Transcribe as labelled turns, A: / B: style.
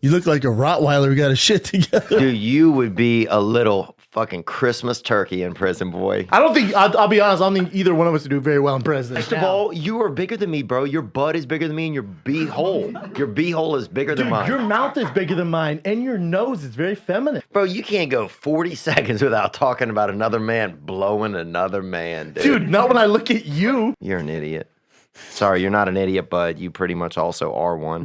A: You look like a Rottweiler who got his shit together.
B: Dude, you would be a little fucking Christmas turkey in prison, boy.
C: I don't think, I'll be honest, I don't think either one of us would do very well in prison.
B: First of all, you are bigger than me, bro. Your butt is bigger than me, and your beehole. Your beehole is bigger than mine.
C: Your mouth is bigger than mine, and your nose is very feminine.
B: Bro, you can't go 40 seconds without talking about another man blowing another man, dude.
C: Dude, not when I look at you.
B: You're an idiot. Sorry, you're not an idiot, but you pretty much also are one.